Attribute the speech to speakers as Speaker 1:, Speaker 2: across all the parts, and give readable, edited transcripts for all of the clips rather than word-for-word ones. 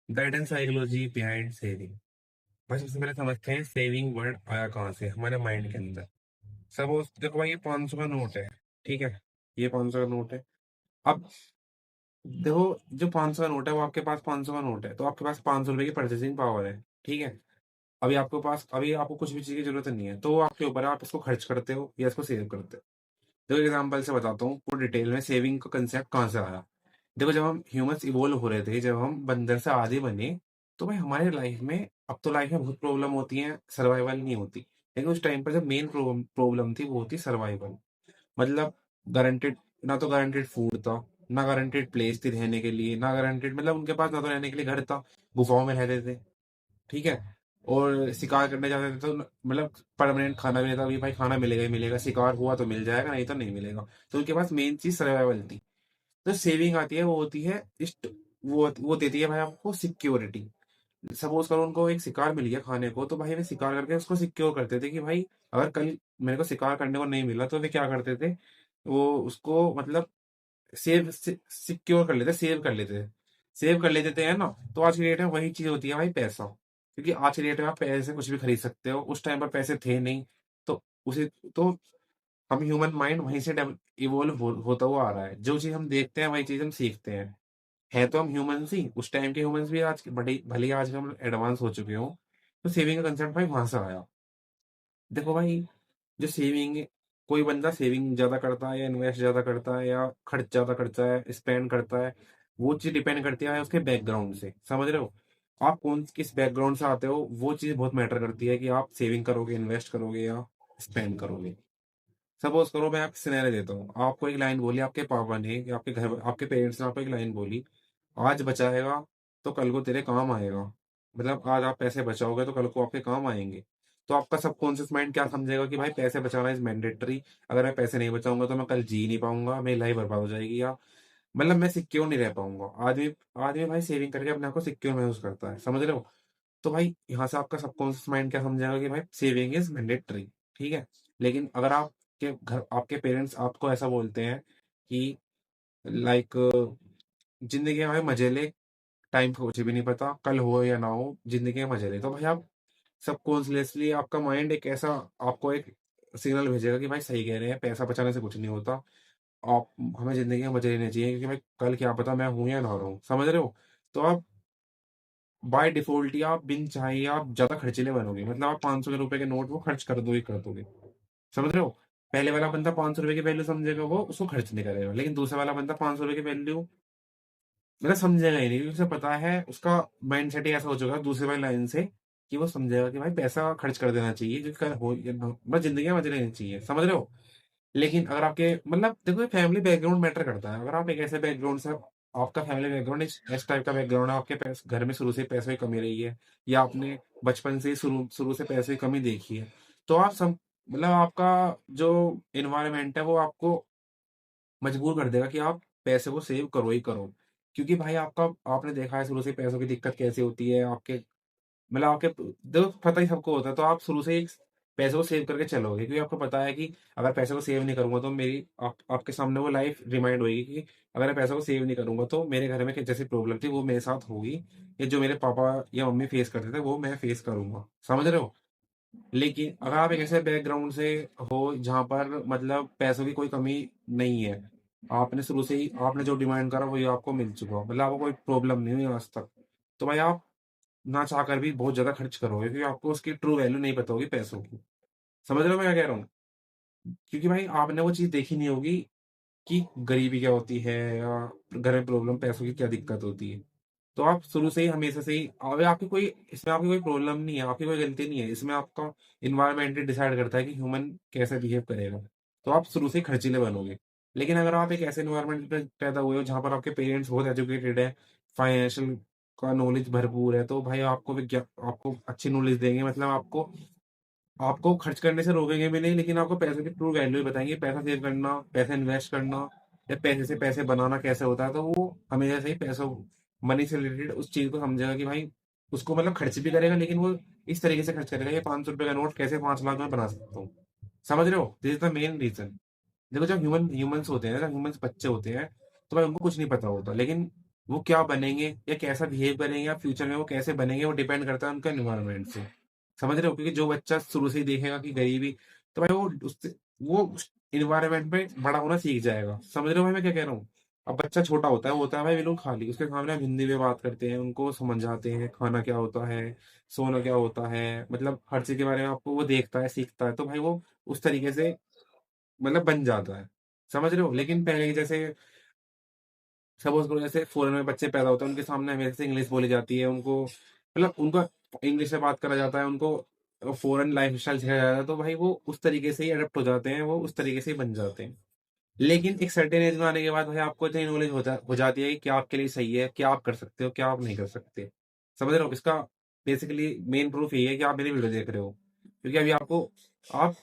Speaker 1: Guidance psychology behind saving. भाई सबसे पहले समझते हैं सेविंग वर्ड आया कहाँ से हमारे माइंड के अंदर। सपोज देखो भाई, ये 500 का नोट है। ठीक है, ये 500 का नोट है। अब देखो, जो 500 का नोट है वो आपके पास 500 का नोट है, तो आपके पास 500 रुपए की परचेसिंग पावर है। ठीक है, अभी आपको कुछ भी चीज की जरूरत नहीं है, तो वो आपके ऊपर है, आप इसको खर्च करते हो या इसको सेव करते हो। देखो एग्जाम्पल से बताता हूँ पूरी डिटेल में सेविंग का कंसेप्ट कहाँ से आया। देखो, जब हम ह्यूमंस इवोल्व हो रहे थे, जब हम बंदर से आदि बने, तो भाई हमारे लाइफ में, अब तो लाइफ में बहुत प्रॉब्लम होती है, सर्वाइवल नहीं होती। लेकिन उस टाइम पर जब मेन प्रॉब्लम थी वो होती सर्वाइवल। मतलब गारंटेड, ना तो गारंटेड फूड था, ना गारंटेड प्लेस थी रहने के लिए, ना गारंटेड, मतलब उनके पास ना तो रहने के लिए घर था, गुफाओं में रहते थे। ठीक है, और शिकार करने जाते थे तो मतलब परमानेंट खाना भी नहीं था, अभी भाई खाना मिलेगा ही मिलेगा, शिकार हुआ तो मिल जाएगा, नहीं तो नहीं मिलेगा। तो उनके पास मेन चीज सर्वाइवल थी। तो सेविंग आती है, वो होती है वो देती है भाई आपको सिक्योरिटी। सपोज करो उनको एक शिकार मिल गया खाने को, तो भाई वे शिकार करके उसको सिक्योर करते थे कि भाई अगर कल मेरे को शिकार करने को नहीं मिला, तो वे क्या करते थे, वो उसको मतलब सिक्योर कर लेते, सेव कर लेते थे, है ना। तो आज की डेट में वही चीज होती है भाई, पैसा। क्योंकि आज की डेट में आप पैसे से कुछ भी खरीद सकते हो, उस टाइम पर पैसे थे नहीं। तो उसे तो हम ह्यूमन माइंड वहीं से इवोल्व होता हुआ आ रहा है। जो चीज हम देखते हैं वही चीज हम सीखते हैं। है तो हम ह्यूमंस ही, उस टाइम के ह्यूमंस भी आज के बड़े भले ही आज हम एडवांस हो चुके हो। तो सेविंग का कंसेप्ट भाई वहां से आया। देखो भाई, जो सेविंग, कोई बंदा सेविंग ज्यादा करता है या इन्वेस्ट ज्यादा करता है या खर्च ज्यादा करता है, स्पेंड करता है, वो चीज डिपेंड करती है उसके बैकग्राउंड से। समझ रहे हो, आप कौन किस बैकग्राउंड से आते हो, वो चीज बहुत मैटर करती है कि आप सेविंग करोगे, इन्वेस्ट करोगे या स्पेंड करोगे। सपोज करो, मैं आपको सिनेरियो देता हूँ, आपको एक लाइन बोली आपके पापा ने, या आपके घर आपके पेरेंट्स ने आपको एक लाइन बोली, आज बचाएगा तो कल को तेरे काम आएगा। मतलब आज आप पैसे बचाओगे तो कल को आपके काम आएंगे। तो आपका सबकॉन्शियस माइंड क्या समझेगा कि भाई पैसे बचाना इज मैंडेटरी। अगर मैं पैसे नहीं बचाऊंगा तो मैं कल जी नहीं पाऊंगा, मेरी लाइफ बर्बाद हो जाएगी, या मतलब मैं सिक्योर नहीं रह पाऊंगा। आदमी आदमी भाई सेविंग करके अपने आप को सिक्योर महसूस करता है। समझ रहे हो। तो भाई यहाँ से आपका सबकॉन्शियस माइंड क्या समझेगा कि भाई सेविंग इज मैंडेटरी। ठीक है, लेकिन अगर आपके घर आपके पेरेंट्स आपको ऐसा बोलते हैं कि लाइक जिंदगी में भाई मजे ले, टाइम का कुछ भी नहीं पता, कल हो या ना हो, जिंदगी में मजे ले, तो भाई आप सबकॉन्शियसली आपका माइंड एक ऐसा आपको एक सिग्नल भेजेगा कि भाई सही कह रहे हैं, पैसा बचाने से कुछ नहीं होता। आप हमें जिंदगी में मजे लेने चाहिए, क्योंकि भाई कल क्या पता मैं हूं या ना रहूं। समझ रहे हो। तो आप बाय डिफॉल्ट या आप बिन चाहे आप ज्यादा खर्चीले बनोगे, मतलब आप 500 रुपए के नोट वो खर्च कर दोगे। समझ रहे हो। पहले वाला बंदा 500 रुपए की वैल्यू समझेगा, वो उसको खर्च नहीं करेगा, लेकिन दूसरा वाला बंदा 500 रुपए की वैल्यू मतलब समझेगा ही नहीं, क्योंकि उसे पता है, उसका माइंड सेट ही ऐसा हो चुका है दूसरे वाली लाइन से, कि वो समझेगा कि भाई पैसा खर्च कर देना चाहिए, क्योंकि कल हो या ना हो, बस जिंदगी में मजे लेनी चाहिए। समझ रहे हो। लेकिन अगर आपके मतलब देखो, फैमिली बैकग्राउंड मैटर करता है। अगर आप एक ऐसे बैकग्राउंड से, आपका फैमिली बैकग्राउंड इस टाइप का बैकग्राउंड है, आपके घर में शुरू से पैसों की कमी रही है, या आपने बचपन से ही शुरू शुरू से पैसों की कमी देखी है, तो आप सब मतलब आपका जो इन्वायरमेंट है वो आपको मजबूर कर देगा कि आप पैसे को सेव करो ही करो। क्योंकि भाई आपका आपने देखा है शुरू से पैसों की दिक्कत कैसे होती है आपके, मतलब आपके देखो पता ही सबको होता है, तो आप शुरू से ही पैसे को सेव करके चलोगे, क्योंकि आपको पता है कि अगर पैसे को सेव नहीं करूंगा तो मेरी आपके सामने वो लाइफ रिमाइंड होगी कि अगर मैं पैसे को सेव नहीं करूंगा तो मेरे घर में जैसी प्रॉब्लम थी वो मेरे साथ होगी, या जो मेरे पापा या मम्मी फेस करते थे वो मैं फेस करूंगा। समझ रहे हो। लेकिन अगर आप एक ऐसे बैकग्राउंड से हो जहां पर मतलब पैसों की कोई कमी नहीं है, आपने शुरू से ही आपने जो डिमांड करा वही आपको मिल चुका हो, मतलब आपको कोई प्रॉब्लम नहीं हुई आज तक, तो भाई आप ना चाहकर भी बहुत ज्यादा खर्च करोगे, क्योंकि आपको उसकी ट्रू वैल्यू नहीं पता होगी पैसों की। समझ रहे हो मैं क्या कह रहा हूँ। क्योंकि भाई आपने वो चीज देखी नहीं होगी कि गरीबी क्या होती है, या घर में प्रॉब्लम पैसों की क्या दिक्कत होती है। तो आप शुरू से ही हमेशा से ही अगर आपकी कोई इसमें आपकी कोई प्रॉब्लम नहीं है, आपकी कोई गलती नहीं है, इसमें आपका इन्वायरमेंट डिसाइड करता है कि ह्यूमन कैसे बिहेव करेगा। तो आप शुरू से ही खर्चीले बनोगे। लेकिन अगर आप एक ऐसे इन्वायरमेंट में पैदा हुए हो जहाँ पर आपके पेरेंट्स बहुत एजुकेटेड है, फाइनेंशियल का नॉलेज भरपूर है, तो भाई आपको अच्छी नॉलेज देंगे, मतलब आपको आपको खर्च करने से रोकेंगे भी नहीं, लेकिन आपको पैसे की ट्रू वैल्यू भी बताएंगे, पैसा सेव करना, पैसा इन्वेस्ट करना, या पैसे से पैसे बनाना कैसे होता है। तो वो हमेशा से ही पैसों मनी से रिलेटेड उस चीज को समझेगा कि भाई उसको मतलब खर्च भी करेगा, लेकिन वो इस तरीके से खर्च करेगा, ये 500 रुपए का नोट कैसे 5 लाख में बना सकता हूँ। समझ रहे हो, this is the main reason. देखो, जब ह्यूमंस होते हैं, जब ह्यूमंस बच्चे होते हैं, तो भाई उनको कुछ नहीं पता होता, लेकिन वो क्या बनेंगे या कैसा बिहेव करेंगे या फ्यूचर में वो कैसे बनेंगे, वो डिपेंड करता है उनका एनवायरनमेंट से। समझ रहे हो? क्योंकि जो बच्चा शुरू से ही देखेगा कि गरीबी, तो भाई वो इन्वायरमेंट में बड़ा होना सीख जाएगा। समझ रहे हो भाई मैं क्या कह रहा हूँ? अब बच्चा छोटा होता है, वो होता है भाई बिल्कुल खाली, उसके सामने हम हिंदी में बात करते हैं, उनको समझाते हैं खाना क्या होता है, सोना क्या होता है, मतलब हर चीज के बारे में आपको वो देखता है, सीखता है, तो भाई वो उस तरीके से मतलब बन जाता है। समझ रहे हो? लेकिन पहले के जैसे सपोज करो जैसे फॉरेन में बच्चे पैदा होते हैं, उनके सामने हमेशा से इंग्लिश बोली जाती है, उनको मतलब उनका इंग्लिश में बात करा जाता है, उनको फॉरेन लाइफ स्टाइल सिखाया जाता है, तो भाई वो उस तरीके से ही अडेप्ट हो जाते हैं, वो उस तरीके से ही बन जाते हैं। लेकिन एक सर्टेन एज में आने के बाद भाई आपको इतनी नॉलेज हो जाती है कि क्या आपके लिए सही है, क्या आप कर सकते हो, क्या आप नहीं कर सकते। समझ रहे हो? इसका बेसिकली मेन प्रूफ यही है कि आप मेरी वीडियो देख रहे हो, क्योंकि अभी आप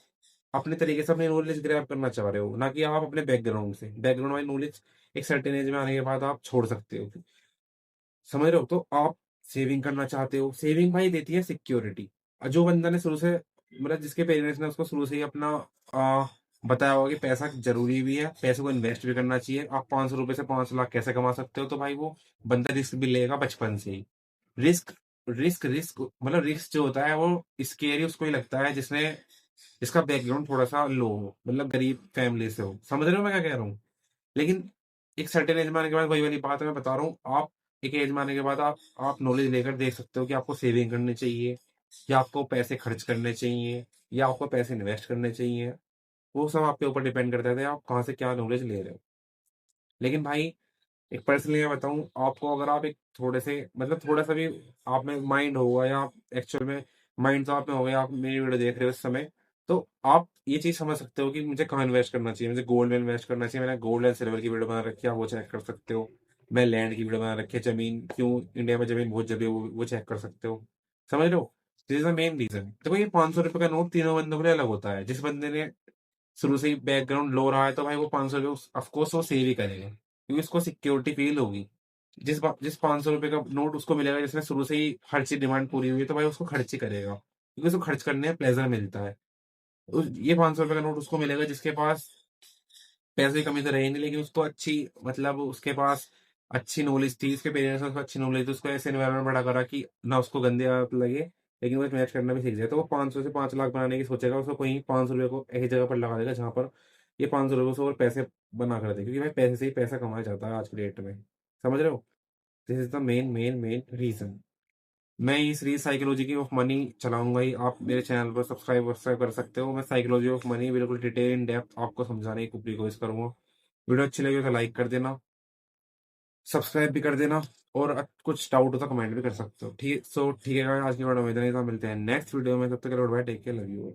Speaker 1: अपने तरीके से अपनी नॉलेज ग्रैब करना चाह रहे हो, ना कि आप अपने बैकग्राउंड वाली नॉलेज एक सर्टेन एज में आने के बाद आप छोड़ सकते हो। समझ रहे हो? तो आप सेविंग करना चाहते हो, सेविंग भाई देती है सिक्योरिटी। और जो बंदा ने शुरू से मतलब जिसके पेरेंट्स ने उसको शुरू से ही अपना आ, बताया होगा कि पैसा जरूरी भी है, पैसे को इन्वेस्ट भी करना चाहिए, आप 500 रुपए से 5 लाख कैसे कमा सकते हो, तो भाई वो बंदा रिस्क भी लेगा बचपन से ही। रिस्क रिस्क मतलब रिस्क जो होता है वो स्केरी उसको ही लगता है जिसने जिसका बैकग्राउंड थोड़ा सा लो हो, मतलब गरीब फैमिली से हो। समझ रहे हो मैं क्या कह रहा हूँ? लेकिन एक सर्टेन एज में आने के बाद वही वाली बात है, मैं बता रहा हूँ, आप एक एज में आने के बाद आप नॉलेज लेकर देख सकते हो कि आपको सेविंग करनी चाहिए, या आपको पैसे खर्च करने चाहिए, या आपको पैसे इन्वेस्ट करने चाहिए। वो सब आपके ऊपर डिपेंड करता है आप कहाँ से क्या नॉलेज ले रहे हो। लेकिन भाई एक पर्सनली मैं बताऊं आपको, अगर आप एक थोड़े से मतलब थोड़ा सा भी आप में माइंड होगा, या आप एक्चुअल में माइंड तो आप में होगा, आप मेरी वीडियो देख रहे हो इस समय, तो आप ये चीज समझ सकते हो कि मुझे कहाँ इन्वेस्ट करना चाहिए। मुझे गोल्ड में इन्वेस्ट करना चाहिए, मैंने गोल्ड एंड सिल्वर की वीडियो बना रखी है, आप वो चेक कर सकते हो। मैं लैंड की वीडियो बना रखी है, जमीन क्यों इंडिया में जमीन बहुत जमी है, वो चेक कर सकते हो। समझ रहे हो? This is the main reason. देखो ये 500 रुपए का नोट तीनों बंदों के लिए अलग होता है। जिस बंदे ने शुरू से ही बैकग्राउंड लो रहा है, तो भाई वो 500 रुपये ऑफकोर्स वो सेव ही करेगा, क्योंकि उसको सिक्योरिटी फील होगी। जिस 500 रुपये का नोट उसको मिलेगा, जिसने शुरू से ही हर चीज डिमांड पूरी हुई है, तो भाई उसको खर्च ही करेगा, क्योंकि उसको खर्च करने में प्लेजर मिलता है। ये 500 रुपये का नोट उसको मिलेगा जिसके पास पैसे की कमी तो रही नहीं, लेकिन उसको अच्छी मतलब उसके पास अच्छी नॉलेज थी, उसके पेरेंट्स ने उसको अच्छी नॉलेज थी, उसको ऐसे एनवायरमेंट बड़ा करा कि ना उसको गंदे आदत लगे, लेकिन वो मैच करना भी सीख जाए। तो वो 500 से 5 लाख बनाने की सोचेगा, उसको कहीं 500 रुपये को ऐसी जगह पर लगा देगा जहां पर ये 500 रुपये से और पैसे बना कर दे, क्योंकि भाई पैसे से ही पैसा कमाया जाता है आज के डेट में। समझ रहे हो? This is the main reason. मैं ये सीरीज साइकोलॉजी की ऑफ मनी चलाऊंगा ही, आप मेरे चैनल पर सब्सक्राइब कर सकते हो। मैं साइकोलॉजी ऑफ मनी बिल्कुल डिटेल इन डेप्थ आपको समझाने की पूरी कोशिश करूंगा। वीडियो अच्छी लगी हो तो लाइक कर देना, सब्सक्राइब भी कर देना, और कुछ डाउट हो तो कमेंट भी कर सकते हो। ठीक है? सो ठीक है guys, आज की वीडियो में इतना ही था। मिलते हैं नेक्स्ट वीडियो में, तब तक के लिए bye, take care, love you.